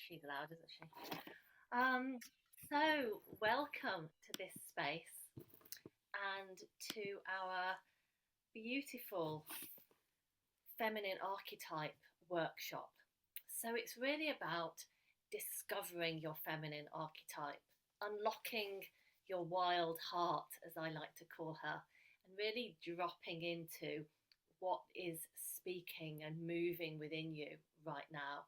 She's loud, isn't she? Um, so, welcome to this space and to our beautiful feminine archetype workshop. So, it's really about discovering your feminine archetype, unlocking your wild heart, as I like to call her, and really dropping into what is speaking and moving within you right now.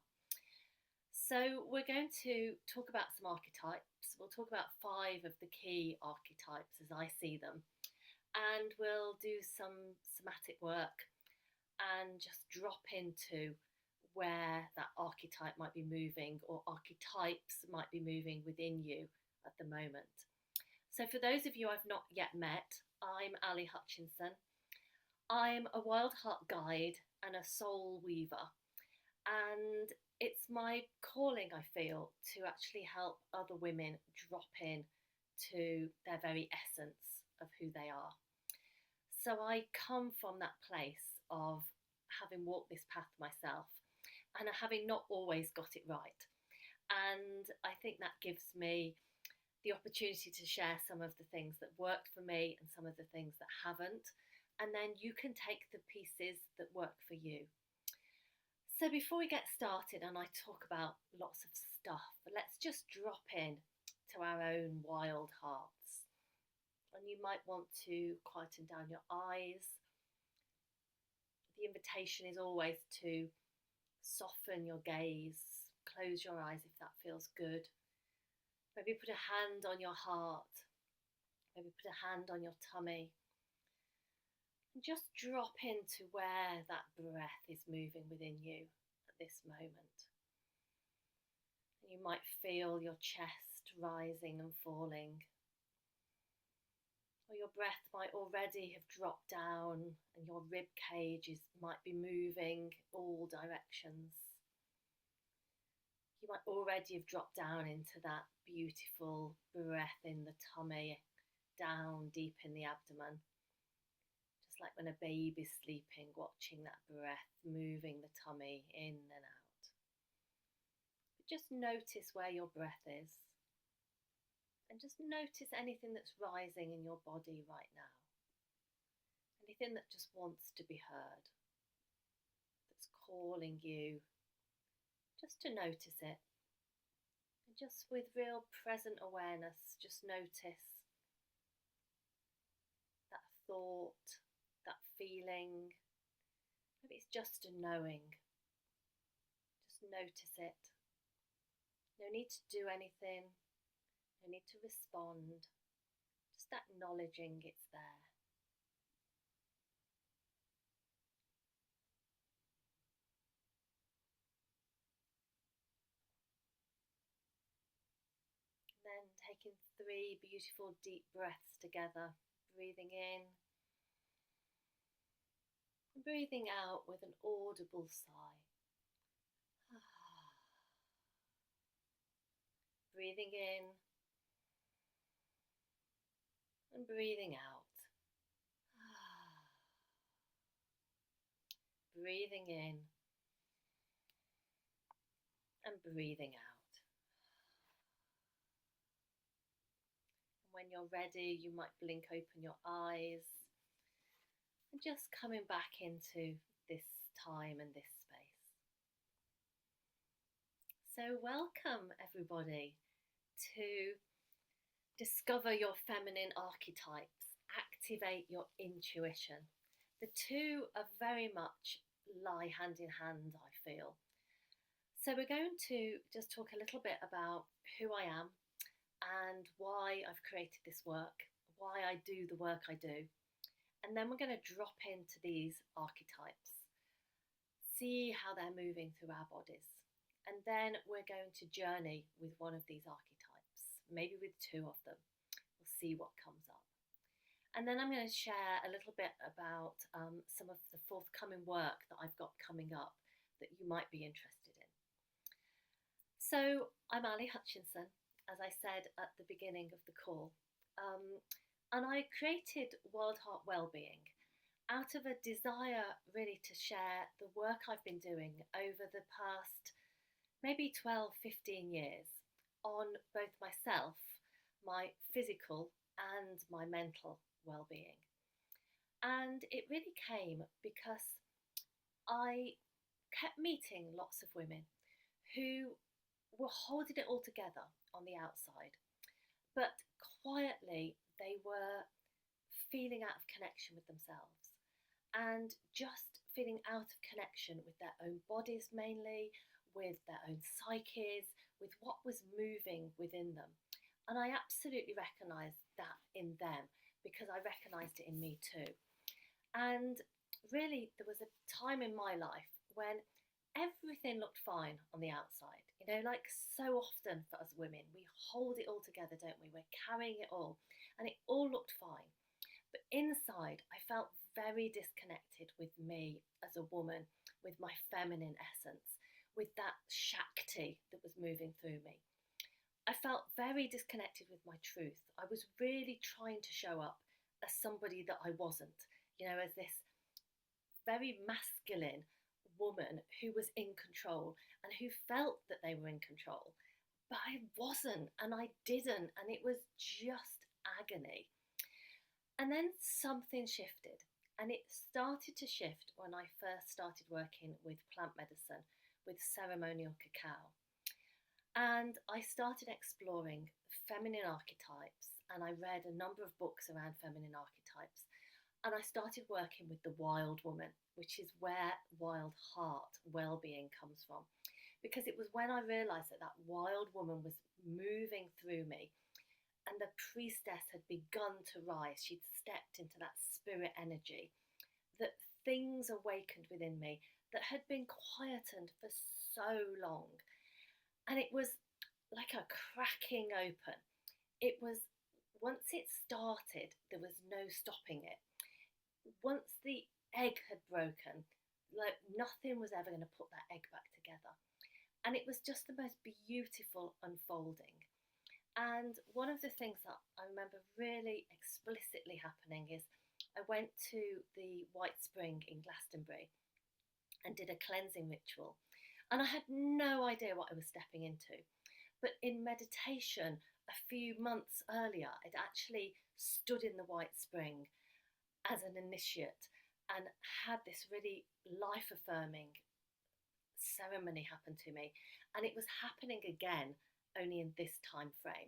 So, we're going to talk about some archetypes. We'll talk about five of the key archetypes as I see them, and we'll do some somatic work and just drop into where that archetype might be moving or archetypes might be moving within you at the moment. So, for those of you I've not yet met, I'm Ali Hutchinson. I'm a wild heart guide and a soul weaver, and it's my calling, I feel, to actually help other women drop in to their very essence of who they are. So I come from that place of having walked this path myself and having not always got it right. And I think that gives me the opportunity to share some of the things that worked for me and some of the things that haven't. And then you can take the pieces that work for you. So before we get started and I talk about lots of stuff, let's just drop in to our own wild hearts. And you might want to quieten down your eyes. The invitation is always to soften your gaze, close your eyes if that feels good. Maybe put a hand on your heart, maybe put a hand on your tummy. And just drop into where that breath is moving within you at this moment. And you might feel your chest rising and falling. Or your breath might already have dropped down and your rib cage might be moving all directions. You might already have dropped down into that beautiful breath in the tummy, down deep in the abdomen. Like when a baby's sleeping, watching that breath moving the tummy in and out. But just notice where your breath is. And just notice anything that's rising in your body right now. Anything that just wants to be heard. That's calling you. Just to notice it. And just with real present awareness, just notice that thought, that feeling. Maybe it's just a knowing. Just notice it. No need to do anything. No need to respond. Just acknowledging it's there. And then taking 3 beautiful deep breaths together. Breathing in. Breathing out with an audible sigh. Breathing in and breathing out. Breathing in and breathing out. And when you're ready, you might blink open your eyes. And just coming back into this time and this space. So welcome everybody to discover your feminine archetypes, activate your intuition. The two are very much lie hand in hand, I feel. So we're going to just talk a little bit about who I am and why I've created this work, why I do the work I do. And then we're going to drop into these archetypes, see how they're moving through our bodies. And then we're going to journey with one of these archetypes, maybe with 2 of them. We'll see what comes up. And then I'm going to share a little bit about some of the forthcoming work that I've got coming up that you might be interested in. So I'm Ali Hutchinson, as I said at the beginning of the call. And I created Wild Heart Wellbeing out of a desire really to share the work I've been doing over the past maybe 12, 15 years on both myself, my physical and my mental well-being. And it really came because I kept meeting lots of women who were holding it all together on the outside, but quietly they were feeling out of connection with themselves and just feeling out of connection with their own bodies, mainly with their own psyches, with what was moving within them. And I absolutely recognised that in them because I recognised it in me too. And really, there was a time in my life when everything looked fine on the outside. You know, like so often for us women, we hold it all together, don't we? We're carrying it all, and it all looked fine. But inside, I felt very disconnected with me as a woman, with my feminine essence, with that Shakti that was moving through me. I felt very disconnected with my truth. I was really trying to show up as somebody that I wasn't, you know, as this very masculine woman who was in control and who felt that they were in control. But I wasn't, and I didn't, and it was just agony. And then something shifted, and it started to shift when I first started working with plant medicine, with ceremonial cacao. And I started exploring feminine archetypes, and I read a number of books around feminine archetypes. And I started working with the wild woman, which is where wild heart well-being comes from. Because it was when I realised that that wild woman was moving through me and the priestess had begun to rise. She'd stepped into that spirit energy, that things awakened within me that had been quietened for so long. And it was like a cracking open. It was, once it started, there was no stopping it. Once the egg had broken, like nothing was ever going to put that egg back together. And it was just the most beautiful unfolding. And one of the things that I remember really explicitly happening is I went to the White Spring in Glastonbury and did a cleansing ritual. And I had no idea what I was stepping into. But in meditation, a few months earlier, I'd actually stood in the White Spring as an initiate and had this really life affirming ceremony happen to me. And it was happening again, only in this time frame.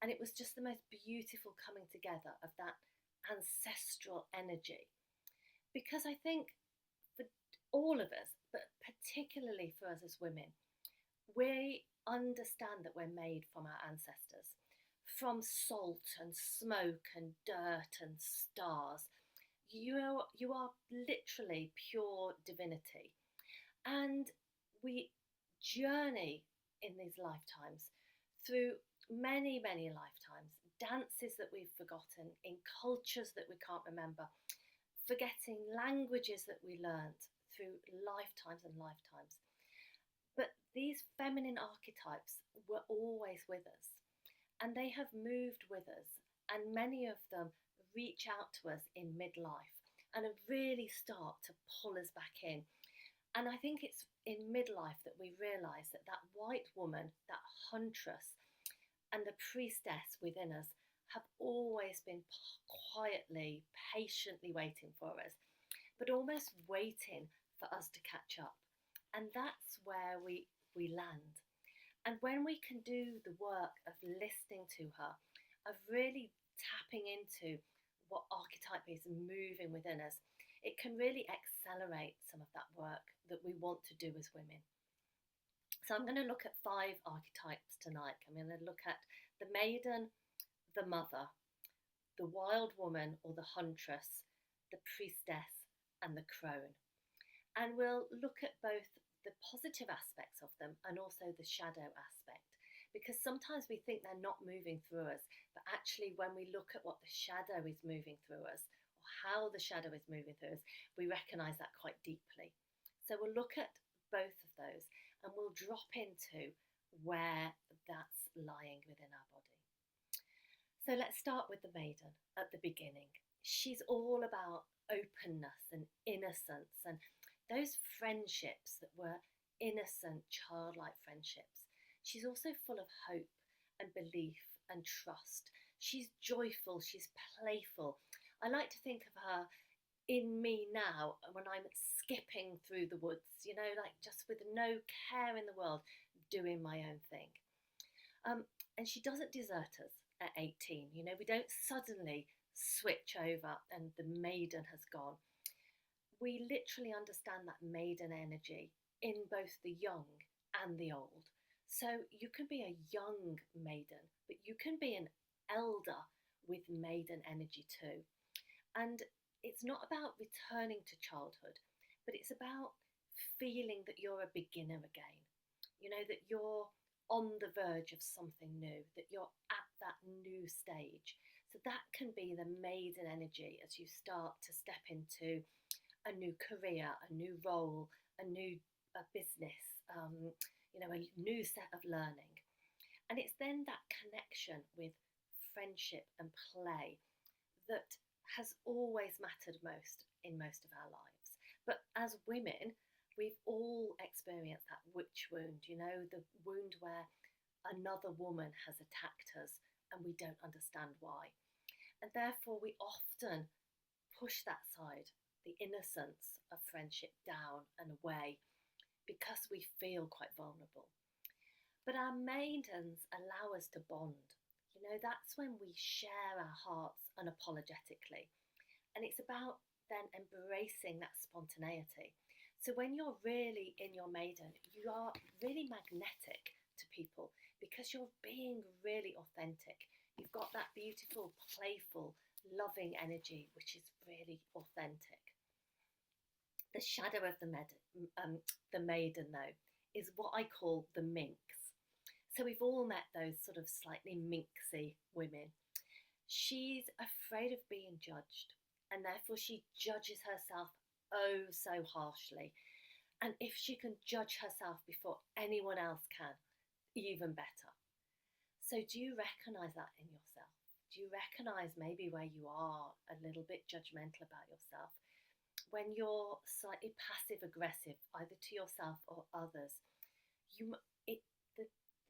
And it was just the most beautiful coming together of that ancestral energy. Because I think for all of us, but particularly for us as women, we understand that we're made from our ancestors, from salt and smoke and dirt and stars. You are literally pure divinity. And we journey in these lifetimes through many, many lifetimes, dances that we've forgotten, in cultures that we can't remember, forgetting languages that we learnt through lifetimes and lifetimes. But these feminine archetypes were always with us, and they have moved with us, and many of them reach out to us in midlife and really start to pull us back in. And I think it's in midlife that we realise that that white woman, that huntress, and the priestess within us have always been quietly, patiently waiting for us, but almost waiting for us to catch up. And that's where we land. And when we can do the work of listening to her, of really tapping into what archetype is moving within us, it can really accelerate some of that work that we want to do as women. So I'm going to look at 5 archetypes tonight. I'm going to look at the maiden, the mother, the wild woman or the huntress, the priestess, and the crone. And we'll look at both the positive aspects of them and also the shadow aspect. Because sometimes we think they're not moving through us, but actually when we look at what the shadow is moving through us, or how the shadow is moving through us, we recognise that quite deeply. So we'll look at both of those and we'll drop into where that's lying within our body. So let's start with the maiden at the beginning. She's all about openness and innocence and those friendships that were innocent, childlike friendships. She's also full of hope and belief and trust. She's joyful, she's playful. I like to think of her in me now when I'm skipping through the woods, like just with no care in the world, doing my own thing. And she doesn't desert us at 18. We don't suddenly switch over and the maiden has gone. We literally understand that maiden energy in both the young and the old. So you can be a young maiden, but you can be an elder with maiden energy too. And it's not about returning to childhood, but it's about feeling that you're a beginner again. That you're on the verge of something new, that you're at that new stage. So that can be the maiden energy as you start to step into a new career, a new role, a new business, a new set of learning. And it's then that connection with friendship and play that has always mattered most in most of our lives. But as women, we've all experienced that witch wound, the wound where another woman has attacked us and we don't understand why. And therefore, we often push that side, the innocence of friendship, down and away because we feel quite vulnerable. But our maidens allow us to bond. That's when we share our hearts unapologetically. And it's about then embracing that spontaneity. So when you're really in your maiden, you are really magnetic to people because you're being really authentic. You've got that beautiful, playful, loving energy, which is really authentic. The shadow of the maiden, though, is what I call the minx. So we've all met those sort of slightly minxy women. She's afraid of being judged, and therefore she judges herself oh so harshly. And if she can judge herself before anyone else can, even better. So do you recognise that in yourself? Do you recognise maybe where you are a little bit judgmental about yourself? When you're slightly passive aggressive, either to yourself or others,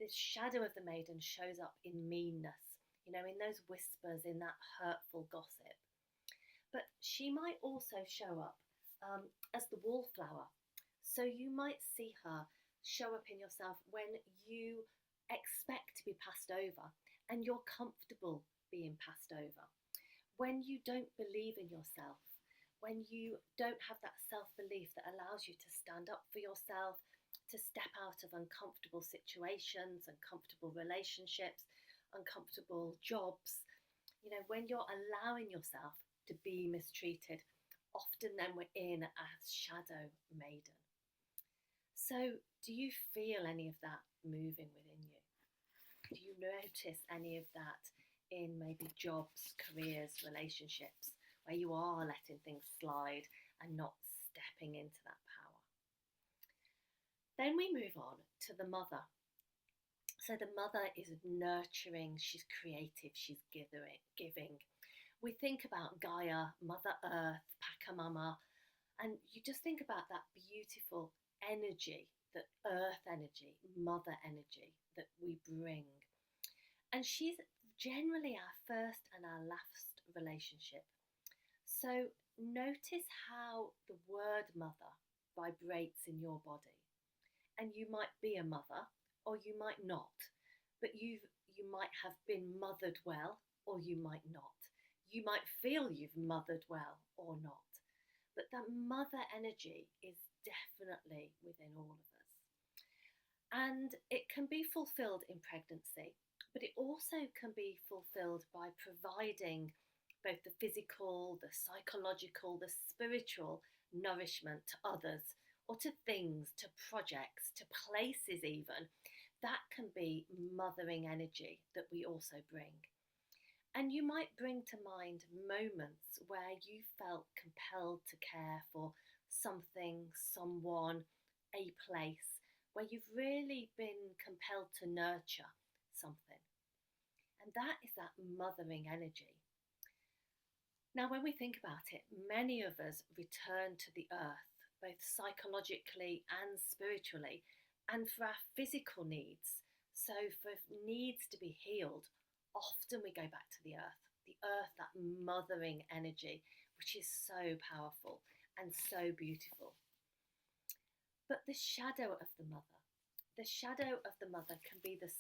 the shadow of the maiden shows up in meanness, in those whispers, in that hurtful gossip. But she might also show up as the wallflower. So you might see her show up in yourself when you expect to be passed over and you're comfortable being passed over. When you don't believe in yourself, when you don't have that self-belief that allows you to stand up for yourself, to step out of uncomfortable situations, uncomfortable relationships, uncomfortable jobs. When you're allowing yourself to be mistreated, often then we're in a shadow maiden. So do you feel any of that moving within you? Do you notice any of that in maybe jobs, careers, relationships, where you are letting things slide and not stepping into that power? Then we move on to the mother. So the mother is nurturing, she's creative, she's giving. We think about Gaia, Mother Earth, Pachamama, and you just think about that beautiful energy, that earth energy, mother energy that we bring. And she's generally our first and our last relationship. So notice how the word mother vibrates in your body. And you might be a mother or you might not, but you might have been mothered well or you might not. You might feel you've mothered well or not, but that mother energy is definitely within all of us. And it can be fulfilled in pregnancy, but it also can be fulfilled by providing both the physical, the psychological, the spiritual nourishment to others, or to things, to projects, to places even. That can be mothering energy that we also bring. And you might bring to mind moments where you felt compelled to care for something, someone, a place, where you've really been compelled to nurture something. And that is that mothering energy. Now, when we think about it, many of us return to the earth both psychologically and spiritually, and for our physical needs. So, for needs to be healed, often we go back to the earth, that mothering energy, which is so powerful and so beautiful. But the shadow of the mother can be the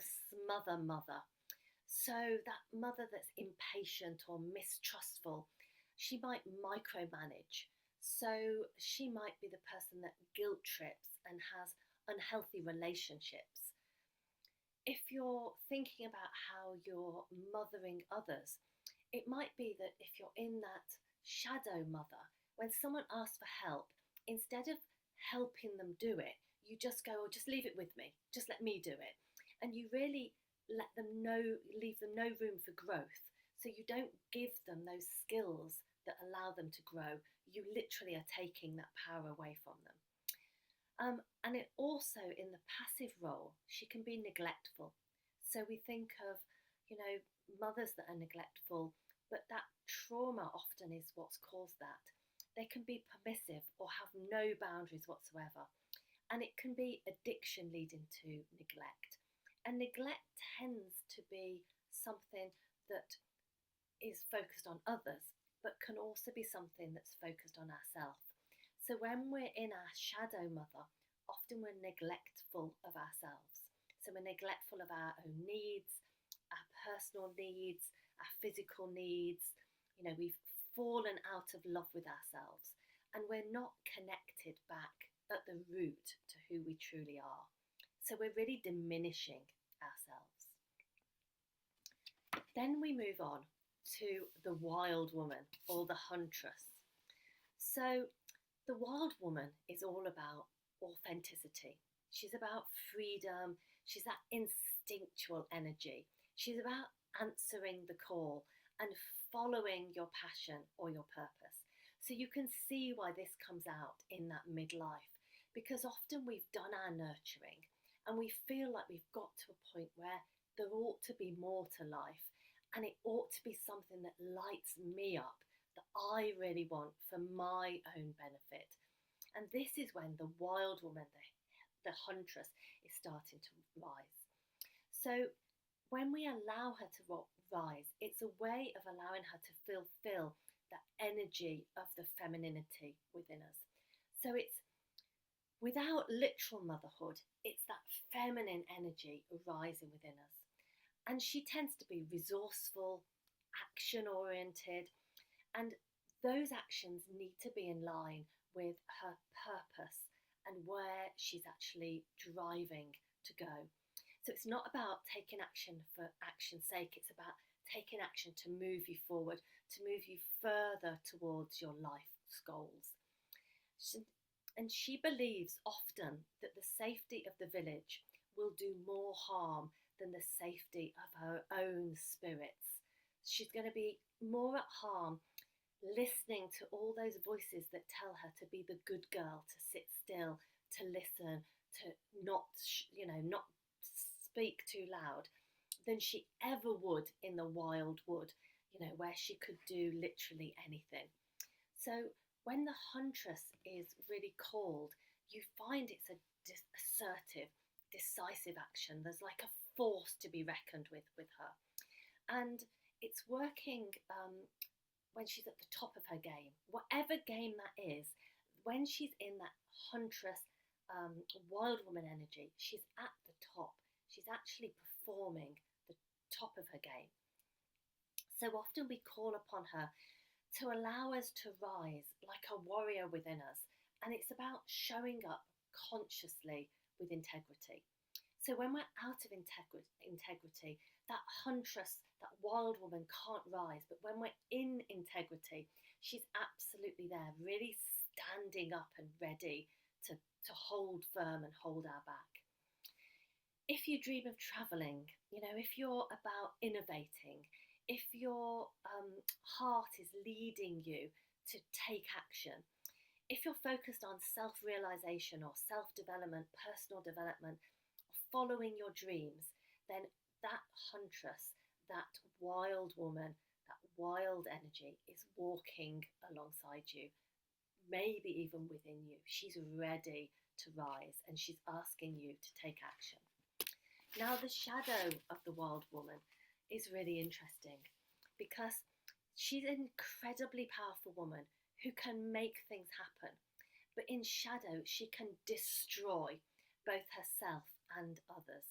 smother mother. So, that mother that's impatient or mistrustful, she might micromanage. So, she might be the person that guilt trips and has unhealthy relationships. If you're thinking about how you're mothering others, it might be that if you're in that shadow mother, when someone asks for help, instead of helping them do it, you just go, oh, just leave it with me, just let me do it. And you really leave them no room for growth. So you don't give them those skills that allow them to grow. You literally are taking that power away from them. And it also, in the passive role, she can be neglectful. So we think of, mothers that are neglectful, but that trauma often is what's caused that. They can be permissive or have no boundaries whatsoever. And it can be addiction leading to neglect. And neglect tends to be something that is focused on others, but can also be something that's focused on ourselves. So when we're in our shadow mother, often we're neglectful of ourselves. So we're neglectful of our own needs, our personal needs, our physical needs. We've fallen out of love with ourselves, and we're not connected back at the root to who we truly are. So we're really diminishing ourselves. Then we move on to the wild woman, or the huntress. So the wild woman is all about authenticity. She's about freedom. She's that instinctual energy. She's about answering the call and following your passion or your purpose. So you can see why this comes out in that midlife, because often we've done our nurturing and we feel like we've got to a point where there ought to be more to life, and it ought to be something that lights me up, that I really want for my own benefit. And this is when the wild woman, the huntress, is starting to rise. So when we allow her to rise, it's a way of allowing her to fulfill that energy of the femininity within us. So it's without literal motherhood, it's that feminine energy rising within us. And she tends to be resourceful, action oriented, and those actions need to be in line with her purpose and where she's actually driving to go. So it's not about taking action for action's sake, it's about taking action to move you forward, to move you further towards your life's goals. And she believes often that the safety of the village will do more harm than the safety of her own spirits. She's going to be more at harm listening to all those voices that tell her to be the good girl, to sit still, to listen, to not speak too loud, than she ever would in the wild wood, where she could do literally anything. So when the huntress is really called, you find it's assertive, decisive action. There's like a force to be reckoned with her. And it's working when she's at the top of her game, whatever game that is. When she's in that huntress, wild woman energy, she's at the top. She's actually performing the top of her game. So often we call upon her to allow us to rise like a warrior within us. And it's about showing up consciously with integrity. So when we're out of integrity, that huntress, that wild woman can't rise. But when we're in integrity, she's absolutely there, really standing up and ready to hold firm and hold our back. If you dream of travelling, if you're about innovating, if your heart is leading you to take action, if you're focused on self-realisation or self-development, personal development, following your dreams, then that huntress, that wild woman, that wild energy is walking alongside you, maybe even within you. She's ready to rise and she's asking you to take action. Now, the shadow of the wild woman is really interesting because she's an incredibly powerful woman who can make things happen. But in shadow, she can destroy both herself and others.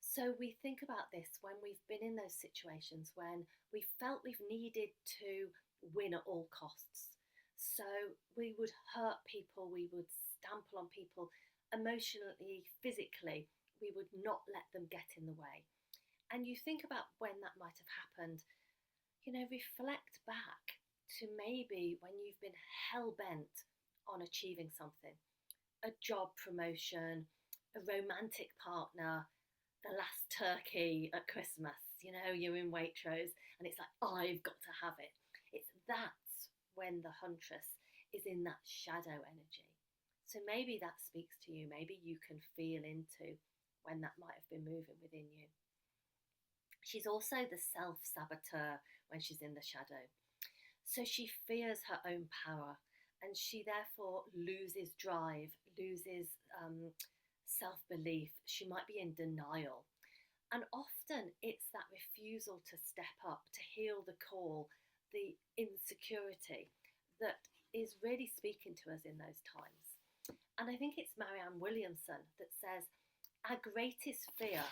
So we think about this when we've been in those situations when we felt we've needed to win at all costs. So we would hurt people, we would stample on people emotionally, physically, we would not let them get in the way. And you think about when that might have happened, reflect back to maybe when you've been hell bent on achieving something, a job promotion, a romantic partner, the last turkey at Christmas, you're in Waitrose and it's like, I've got to have it. That's when the huntress is in that shadow energy. So maybe that speaks to you. Maybe you can feel into when that might have been moving within you. She's also the self-saboteur when she's in the shadow. So she fears her own power and she therefore loses drive, loses self-belief. She might be in denial. And often it's that refusal to step up, to heal the call, the insecurity that is really speaking to us in those times. And I think it's Marianne Williamson that says, our greatest fear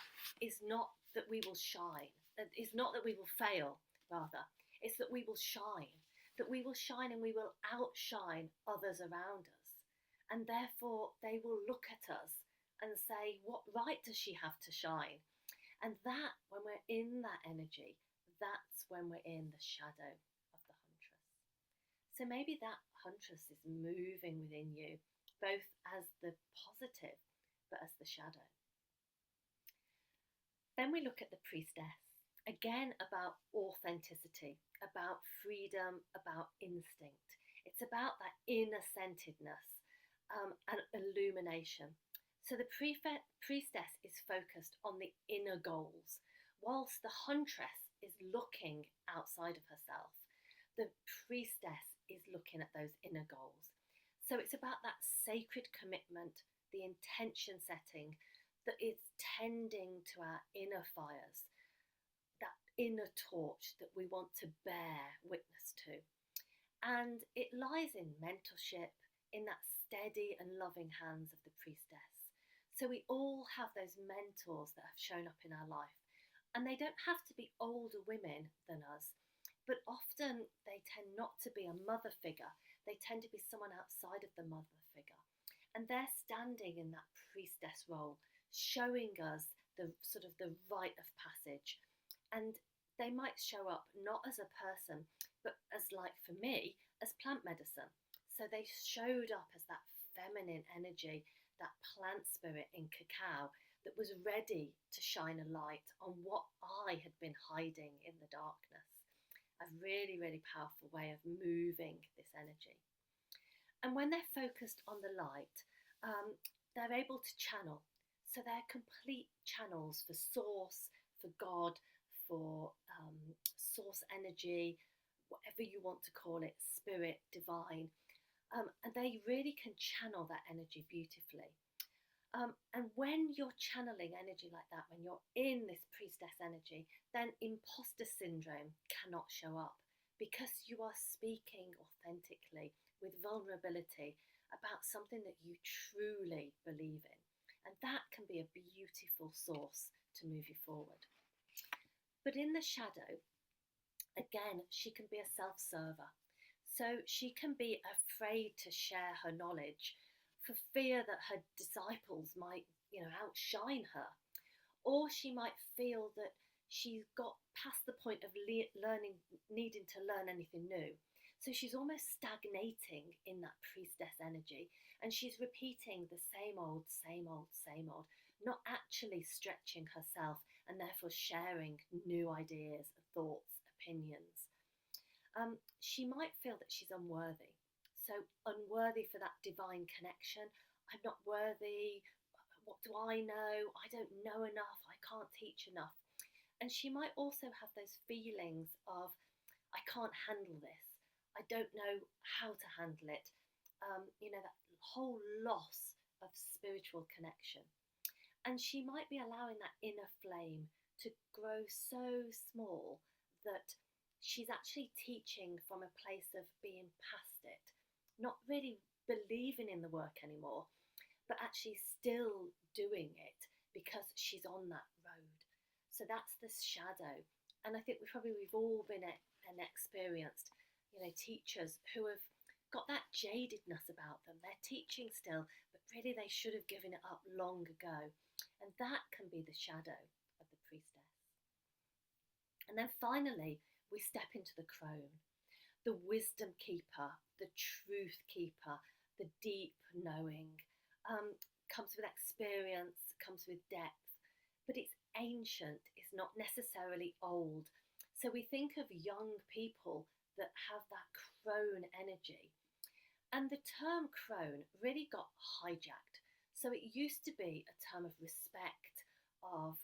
is not that we will shine, it's not that we will fail, rather, it's that we will shine and we will outshine others around us. And therefore they will look at us and say, what right does she have to shine? And that, when we're in that energy, that's when we're in the shadow of the huntress. So maybe that huntress is moving within you, both as the positive, but as the shadow. Then we look at the priestess, again about authenticity, about freedom, about instinct. It's about that inner centeredness and illumination. So the priestess is focused on the inner goals, whilst the huntress is looking outside of herself. The priestess is looking at those inner goals. So it's about that sacred commitment, the intention setting that is tending to our inner fires, that inner torch that we want to bear witness to. And it lies in mentorship, in that steady and loving hands of the priestess. So we all have those mentors that have shown up in our life. And they don't have to be older women than us, but often they tend not to be a mother figure. They tend to be someone outside of the mother figure. And they're standing in that priestess role, showing us the sort of the rite of passage. And they might show up not as a person, but as, like for me, as plant medicine. So they showed up as that feminine energy, that plant spirit in cacao that was ready to shine a light on what I had been hiding in the darkness. A really, really powerful way of moving this energy. And when they're focused on the light, they're able to channel. So they're complete channels for source, for God, for source energy, whatever you want to call it, spirit, divine. And they really can channel that energy beautifully. And when you're channeling energy like that, when you're in this priestess energy, then imposter syndrome cannot show up because you are speaking authentically with vulnerability about something that you truly believe in. And that can be a beautiful source to move you forward. But in the shadow, again, she can be a self-server. So she can be afraid to share her knowledge for fear that her disciples might, outshine her. Or she might feel that she's got past the point of needing to learn anything new. So she's almost stagnating in that priestess energy, and she's repeating the same old, not actually stretching herself and therefore sharing new ideas, thoughts, opinions. She might feel that she's unworthy. So unworthy for that divine connection. I'm not worthy. What do I know? I don't know enough. I can't teach enough. And she might also have those feelings of, I can't handle this. I don't know how to handle it. that whole loss of spiritual connection. And she might be allowing that inner flame to grow so small that she's actually teaching from a place of being past it, not really believing in the work anymore, but actually still doing it because she's on that road. So that's the shadow. And I think we've all been and experienced, teachers who have got that jadedness about them. They're teaching still, but really they should have given it up long ago. And that can be the shadow of the priestess. And then finally, we step into the crone, the wisdom keeper, the truth keeper, the deep knowing. Comes with experience, comes with depth, but it's ancient, it's not necessarily old. So we think of young people that have that crone energy. And the term crone really got hijacked. So it used to be a term of respect, of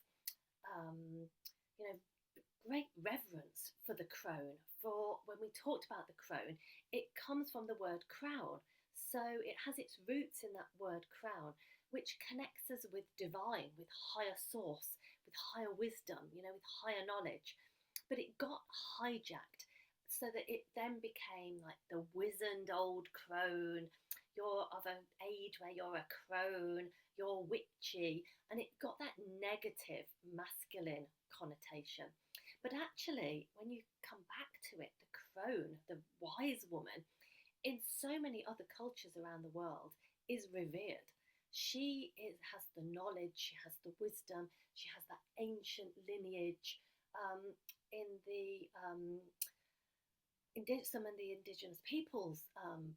great reverence for the crone. For when we talked about the crone, it comes from the word crown. So it has its roots in that word crown, which connects us with divine, with higher source, with higher wisdom, with higher knowledge. But it got hijacked so that it then became like the wizened old crone. You're of an age where you're a crone, you're witchy, and it got that negative masculine connotation. But actually, when you come back to it, the crone, the wise woman, in so many other cultures around the world, is revered. Has the knowledge, she has the wisdom, she has that ancient lineage. In the some of the indigenous people's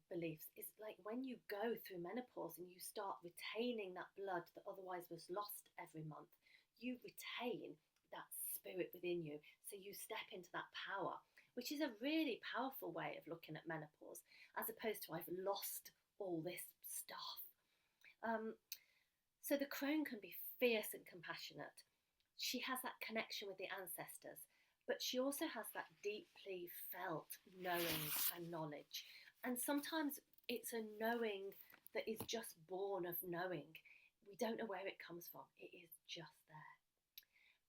beliefs, is like when you go through menopause and you start retaining that blood that otherwise was lost every month, you retain that spirit within you. So you step into that power, which is a really powerful way of looking at menopause, as opposed to I've lost all this stuff. So the crone can be fierce and compassionate. She has that connection with the ancestors, but she also has that deeply felt knowing and knowledge. And sometimes it's a knowing that is just born of knowing. We don't know where it comes from, it is just there.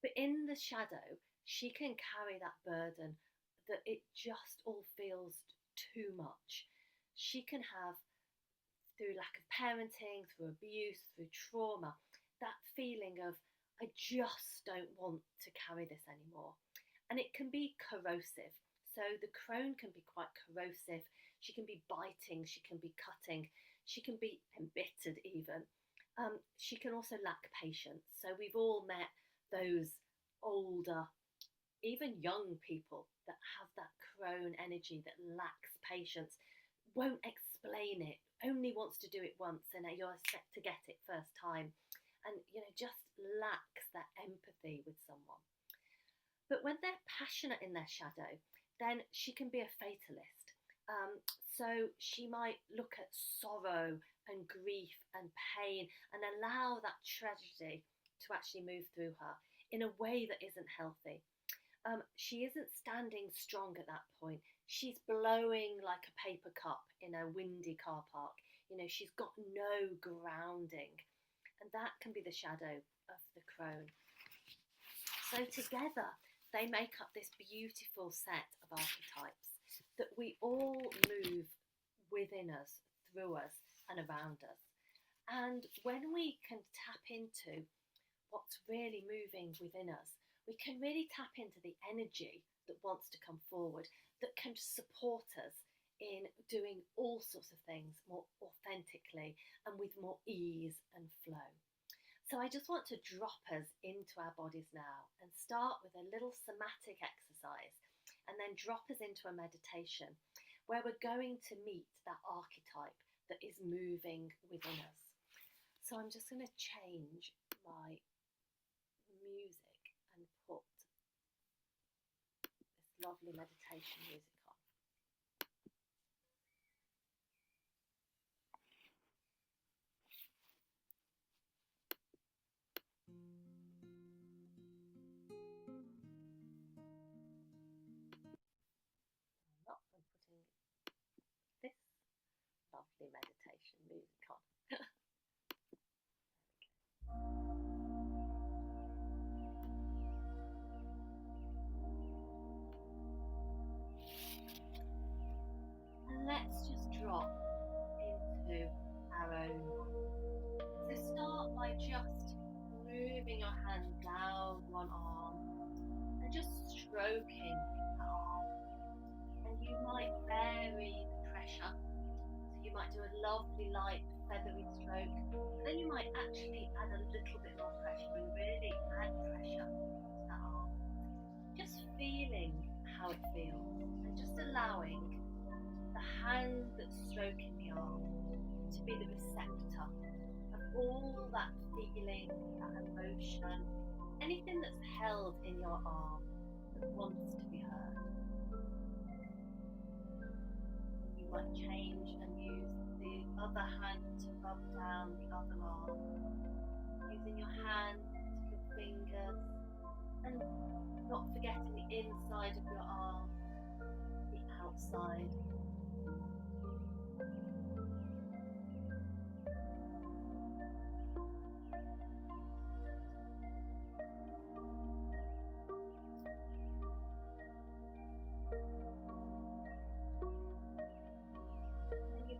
But in the shadow, she can carry that burden that it just all feels too much. She can have, through lack of parenting, through abuse, through trauma, that feeling of, I just don't want to carry this anymore. And it can be corrosive. So the crone can be quite corrosive. She can be biting, she can be cutting, she can be embittered even. She can also lack patience. So we've all met those older, even young people that have that crone energy that lacks patience, won't explain it, only wants to do it once, and you're set to get it first time, and just lacks that empathy with someone. But when they're passionate in their shadow, then she can be a fatalist. So she might look at sorrow and grief and pain and allow that tragedy to actually move through her in a way that isn't healthy. She isn't standing strong at that point. She's blowing like a paper cup in a windy car park. She's got no grounding. And that can be the shadow of the crone. So together, they make up this beautiful set of archetypes that we all move within us, through us, and around us. And when we can tap into what's really moving within us, we can really tap into the energy that wants to come forward, that can support us in doing all sorts of things more authentically and with more ease and flow. So I just want to drop us into our bodies now and start with a little somatic exercise and then drop us into a meditation where we're going to meet that archetype that is moving within us. So I'm just going to change my music and put this lovely meditation music on. I'm not putting this lovely the meditation music on. And let's just drop into our own body. So start by just moving your hand down one arm and just stroking that arm. And you might vary the pressure. So you might do a lovely light feathery stroke, and then you might actually add a little bit more pressure and really add pressure to that arm. Just feeling how it feels and just allowing the hand that's stroking the arm to be the receptor of all that feeling, that emotion, anything that's held in your arm that wants to be heard. You might change and use the other hand to rub down the other arm, using your hands, your fingers, and not forgetting the inside of your arm, the outside.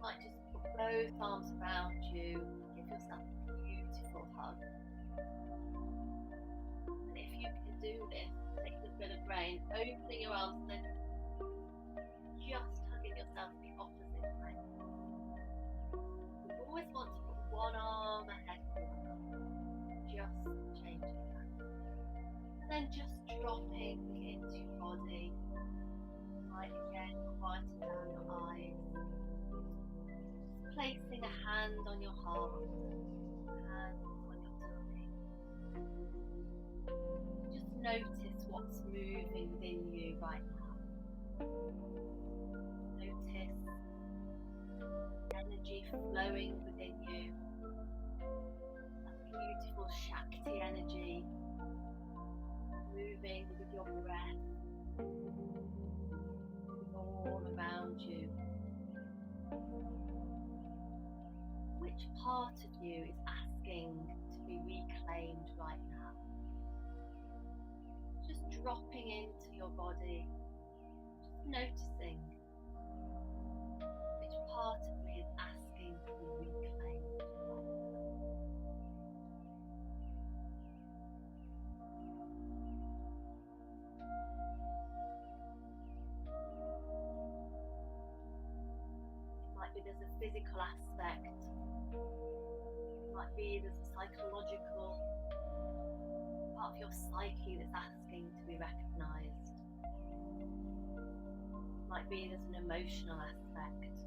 Might just put both arms around you, give yourself a beautiful hug. And if you can do this, take a bit of brain, opening your arms and then just hugging yourself the opposite way. You always want to put one arm ahead of the other, just changing that. And then just dropping into your body. Right, again, quieting down your eyes. Placing a hand on your heart, a hand on your tummy. Just notice what's moving within you right now. Notice energy flowing within you. That beautiful Shakti energy moving with your breath all around you. Which part of you is asking to be reclaimed right now? Just dropping into your body, just noticing which part of me is asking to be reclaimed right now. It might be there's a physical aspect. Might be there's a psychological part of your psyche that's asking to be recognised. Might be there's an emotional aspect.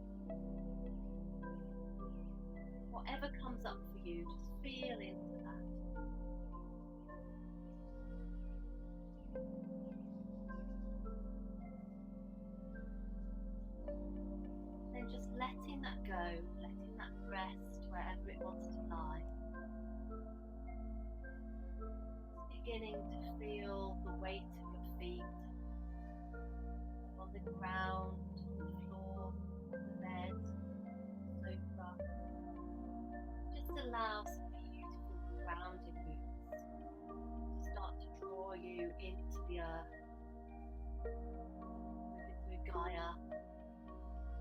Whatever comes up for you, just feel into that. Then just letting that go, letting that rest wherever it wants to lie. Beginning to feel the weight of your feet on the ground, on the floor, the bed, the sofa. Just allow some beautiful grounding roots to start to draw you into the earth, moving through Gaia,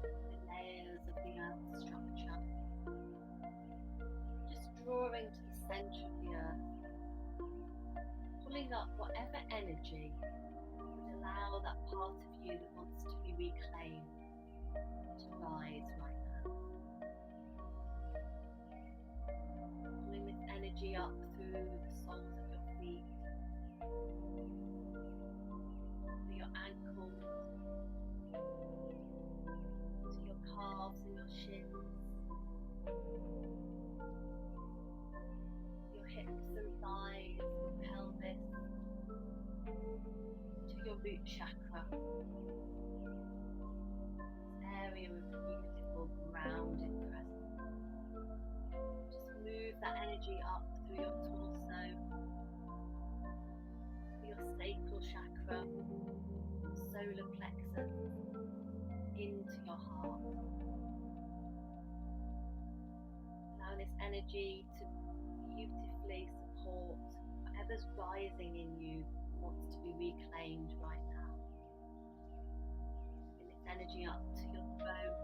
the layers of the earth structure. Just drawing to the centre of the earth, pulling up whatever energy would allow that part of you that wants to be reclaimed to rise right now. Pulling this energy up through the soles of your feet, through your ankles, to your calves and your shins, your hips and thighs, your pelvis, to your root chakra, this area of beautiful grounded presence. Just move that energy up through your torso, through your sacral chakra, solar plexus, into your heart. Allow this energy to beautifully support whatever's rising in you, wants to be reclaimed right now. Bring this energy up to your throat,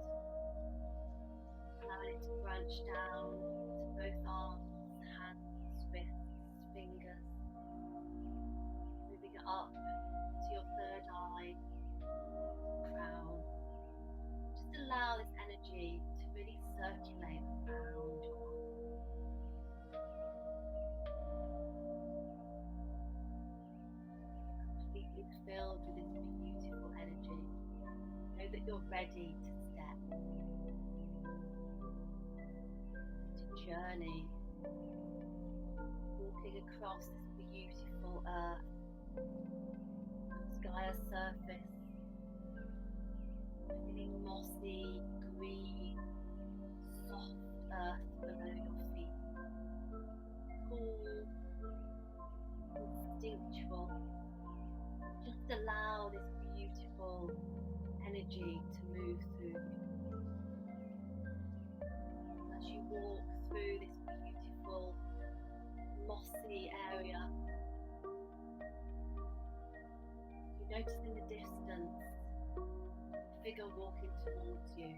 allowing it to branch down to both arms, hands, wrists, fingers, moving it up to your third eye, crown. Just allow this energy to really circulate around your body. Completely filled with this beautiful energy. Know that you're ready to step, to journey, walking across this beautiful earth, Gaia's surface, feeling mossy, green, soft earth below your feet, cool, instinctual. Just allow this beautiful energy to move through you. As you walk through this beautiful mossy area, you notice in the distance a figure walking towards you.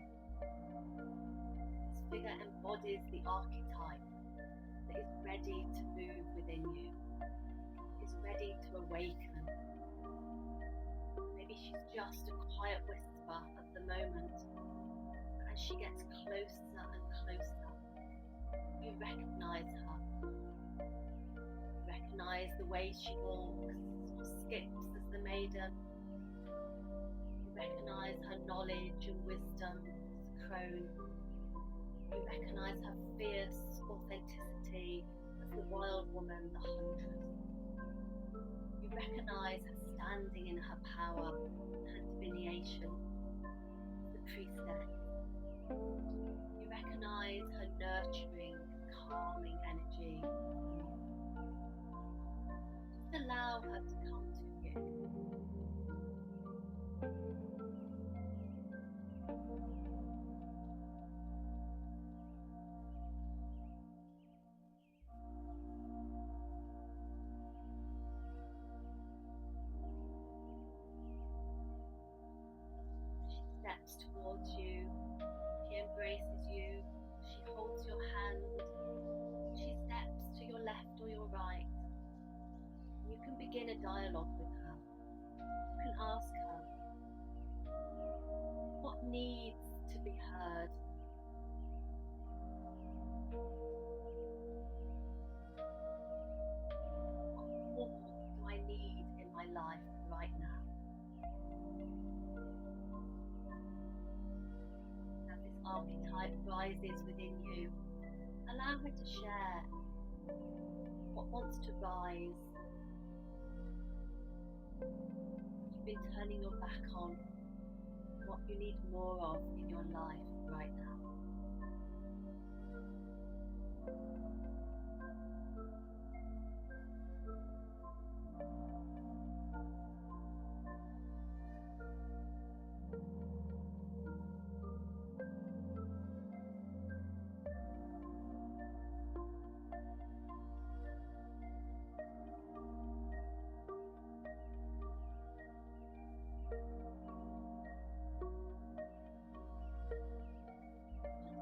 This figure embodies the archetype that is ready to move within you, is ready to awaken. Maybe she's just a quiet whisper at the moment. As she gets closer and closer, you recognise her. You recognise the way she walks or skips as the maiden. You recognise her knowledge and wisdom as the crone. You recognise her fierce authenticity as the wild woman, the huntress. You recognise her standing in her power and divination, the priestess. You recognise her nurturing, calming energy. Just allow her to come to you. Steps towards you, she embraces you, she holds your hand, she steps to your left or your right. You can begin a dialogue with her. You can ask her, what needs to be heard? What more do I need in my life right now? Archetype rises within you, allow her to share what wants to rise, what you've been turning your back on, what you need more of in your life right now.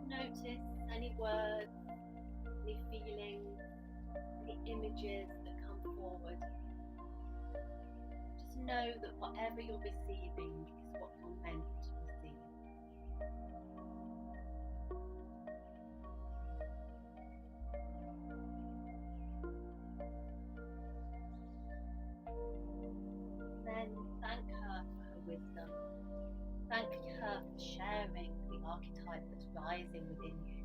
Notice any words, any feelings, any images that come forward. Just know that whatever you're receiving is what you're meant to receive. Then thank her for her wisdom. Thank her for sharing the archetype that's rising within you.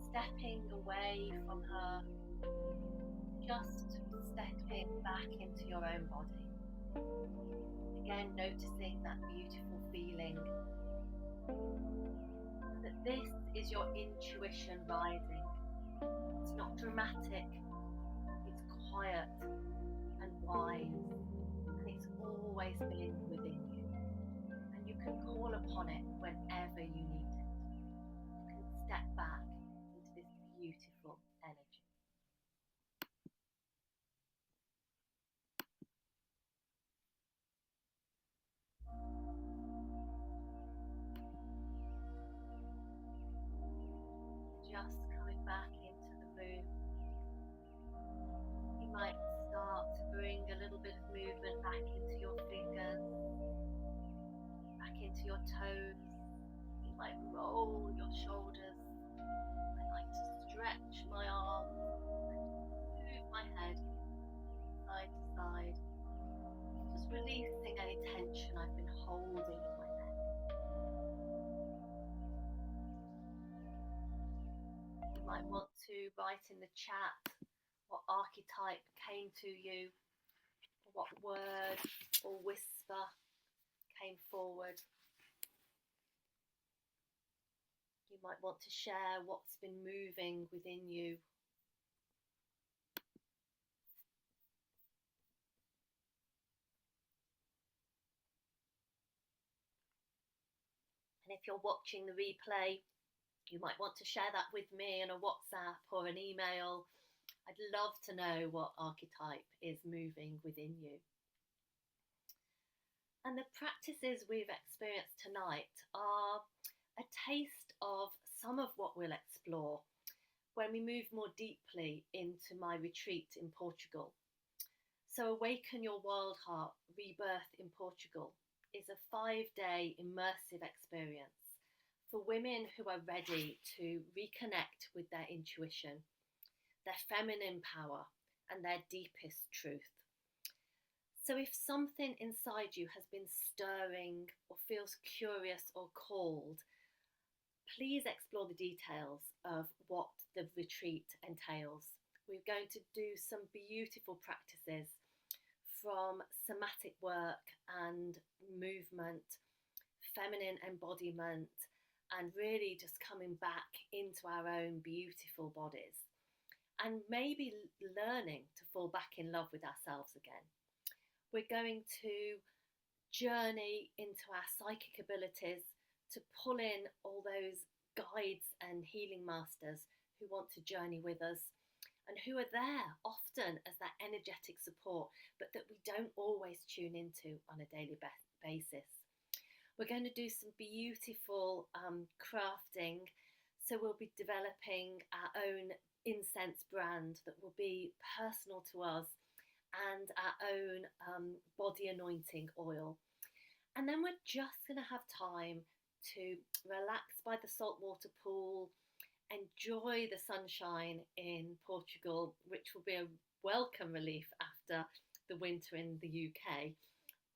Stepping away from her, just stepping back into your own body. Again, noticing that beautiful feeling. That this is your intuition rising. It's not dramatic, it's quiet and wise. It's always been within you, and you can call upon it whenever you need it. You can step back into this beautiful energy. Just coming back into the room. You might start to bring a little bit of movement back into your fingers, back into your toes. You might roll your shoulders. I like to stretch my arms, move my head side to side, just releasing any tension I've been holding in my neck. You might want to write in the chat what archetype came to you, what word or whisper came forward. You might want to share what's been moving within you. And if you're watching the replay, you might want to share that with me in a WhatsApp or an email. I'd love to know what archetype is moving within you. And the practices we've experienced tonight are a taste of some of what we'll explore when we move more deeply into my retreat in Portugal. So Awaken Your Wild Heart Rebirth in Portugal is a 5-day immersive experience for women who are ready to reconnect with their intuition, their feminine power, and their deepest truth. So if something inside you has been stirring or feels curious or called, please explore the details of what the retreat entails. We're going to do some beautiful practices from somatic work and movement, feminine embodiment, and really just coming back into our own beautiful bodies and maybe learning to fall back in love with ourselves again. We're going to journey into our psychic abilities to pull in all those guides and healing masters who want to journey with us and who are there often as that energetic support, but that we don't always tune into on a daily basis. We're going to do some beautiful crafting. So we'll be developing our own incense brand that will be personal to us, and our own body anointing oil. And then we're just going to have time to relax by the saltwater pool, enjoy the sunshine in Portugal, which will be a welcome relief after the winter in the UK,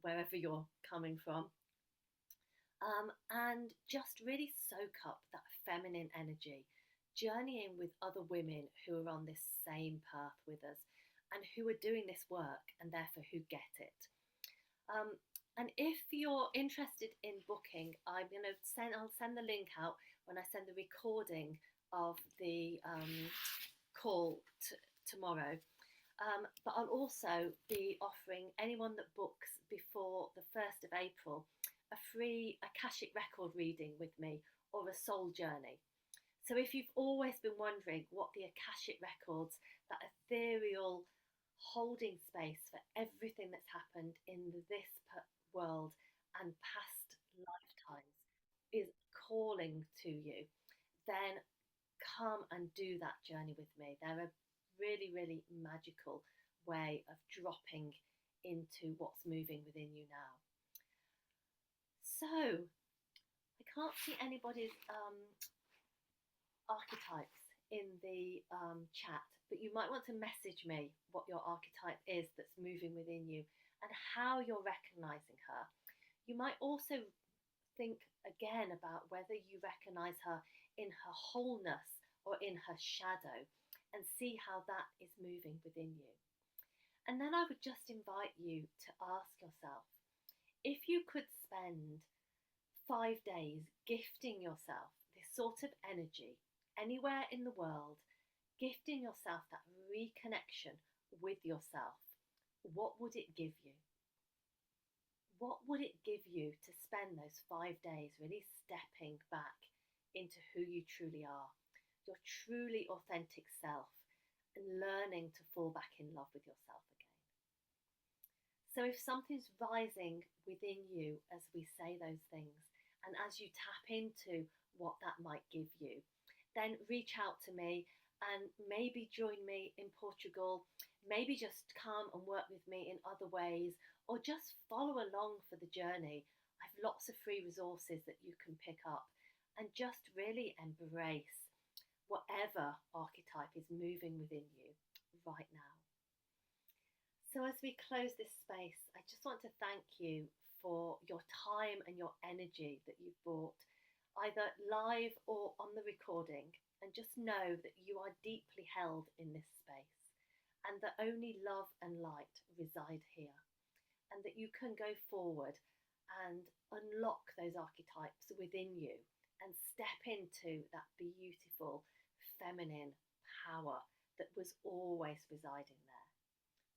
wherever you're coming from. And just really soak up that feminine energy, journeying with other women who are on this same path with us and who are doing this work and therefore who get it. And if you're interested in booking, I'll send the link out when I send the recording of the call tomorrow. But I'll also be offering anyone that books before the 1st of April a free Akashic record reading with me or a soul journey. So if you've always been wondering what the Akashic records, that ethereal holding space for everything that's happened in this world and past lifetimes is calling to you, then come and do that journey with me. They're a really, really magical way of dropping into what's moving within you now. So I can't see anybody's archetypes in the chat, but you might want to message me what your archetype is that's moving within you and how you're recognizing her. You might also think again about whether you recognize her in her wholeness or in her shadow, and see how that is moving within you. And then I would just invite you to ask yourself, if you could spend 5 days gifting yourself this sort of energy anywhere in the world, gifting yourself that reconnection with yourself, what would it give you? What would it give you to spend those 5 days really stepping back into who you truly are, your truly authentic self, and learning to fall back in love with yourself again. So if something's rising within you as we say those things, and as you tap into what that might give you, then reach out to me and maybe join me in Portugal, maybe just come and work with me in other ways, or just follow along for the journey. I have lots of free resources that you can pick up and just really embrace whatever archetype is moving within you right now. So, as we close this space, I just want to thank you for your time and your energy that you've brought, either live or on the recording. And just know that you are deeply held in this space and that only love and light reside here. And that you can go forward and unlock those archetypes within you and step into that beautiful feminine power that was always residing there.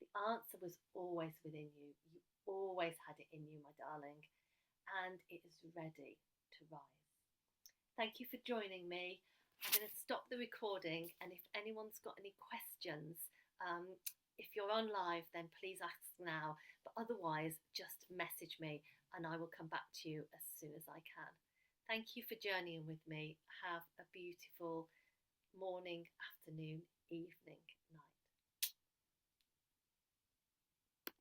The answer was always within you. You always had it in you, my darling, and it is ready to rise. Thank you for joining me. I'm going to stop the recording, and if anyone's got any questions, if you're on live, then please ask now. But otherwise, just message me and I will come back to you as soon as I can. Thank you for journeying with me. Have a beautiful morning, afternoon, evening.